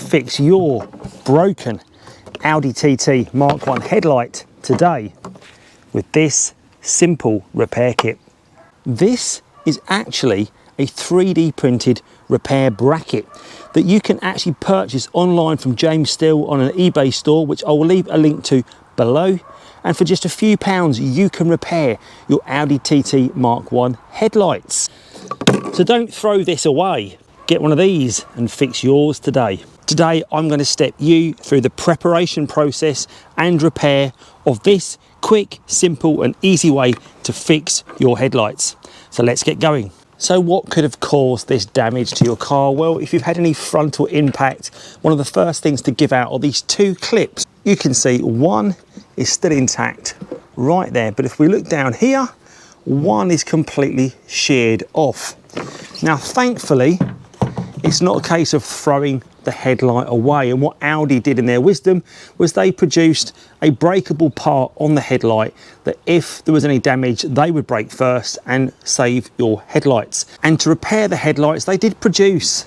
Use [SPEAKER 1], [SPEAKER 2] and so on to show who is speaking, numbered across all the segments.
[SPEAKER 1] fix your broken Audi TT Mk1 headlight today with this simple repair kit. This is actually a 3D printed repair bracket that you can actually purchase online from James Steele on an eBay store, which I will leave a link to below. And for just a few pounds, you can repair your Audi TT Mk1 headlights. So don't throw this away. Get one of these and fix yours today. Today, I'm going to step you through the preparation process and repair of this quick, simple and easy way to fix your headlights. So let's get going. So what could have caused this damage to your car? Well, if you've had any frontal impact, one of the first things to give out are these two clips. You can see one is still intact right there, but if we look down here, one is completely sheared off. Now, thankfully, it's not a case of throwing the headlight away, and what Audi did in their wisdom was they produced a breakable part on the headlight that if there was any damage, they would break first and save your headlights. And to repair the headlights, they did produce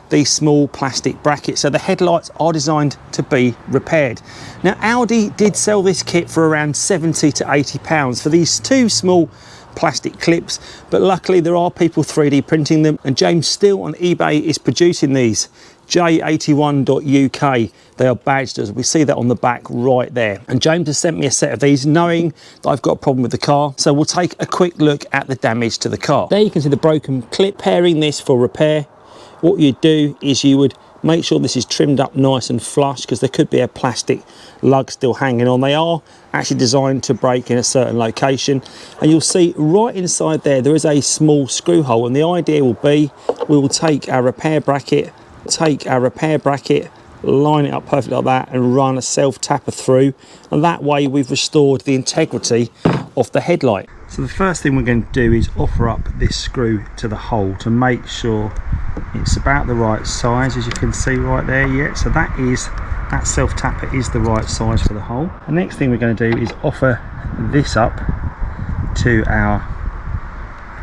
[SPEAKER 1] these small plastic brackets, so the headlights are designed to be repaired. Now, Audi did sell this kit for around 70 to 80 pounds for these two small plastic clips, but luckily there are people 3D printing them, and James Steele on eBay is producing these. J81.UK, they are badged, as we see that on the back right there. And James has sent me a set of these knowing that I've got a problem with the car, so we'll take a quick look at the damage to the car. There you can see the broken clip. Pairing this for repair, what you do is you would make sure this is trimmed up nice and flush, because there could be a plastic lug still hanging on. They are actually designed to break in a certain location, and you'll see right inside there is a small screw hole, and the idea will be we will take our repair bracket, line it up perfectly like that and run a self tapper through, and that way we've restored the integrity of the headlight. So the first thing we're going to do is offer up this screw to the hole to make sure it's about the right size, as you can see right there. Yeah, so that self tapper is the right size for the hole. The next thing we're going to do is offer this up to our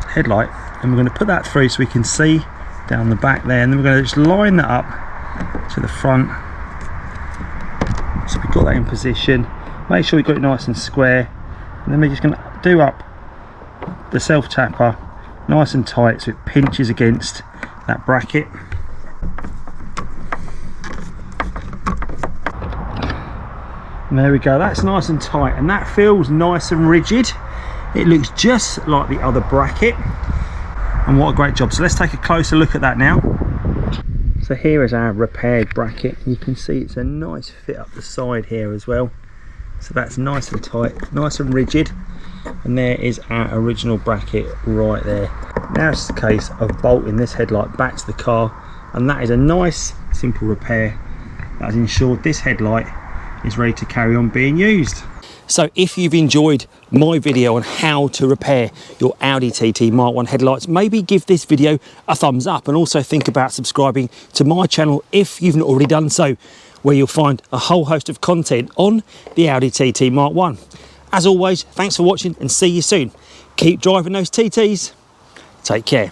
[SPEAKER 1] headlight, and we're going to put that through so we can see down the back there, and then we're going to just line that up to the front. So we've got that in position, make sure we've got it nice and square, and then we're just going to do up the self tapper nice and tight so it pinches against that bracket. And there we go, that's nice and tight, and that feels nice and rigid. It looks just like the other bracket, and what a great job. So let's take a closer look at that now. So here is our repaired bracket. You can see it's a nice fit up the side here as well, so that's nice and tight, nice and rigid, and there is our original bracket right there. Now it's the case of bolting this headlight back to the car, and that is a nice simple repair that has ensured this headlight is ready to carry on being used. So if you've enjoyed my video on how to repair your Audi TT Mk1 headlights, maybe give this video a thumbs up, and also think about subscribing to my channel if you've not already done so, where you'll find a whole host of content on the Audi TT Mk1. As always, thanks for watching and see you soon. Keep driving those TTs. Take care.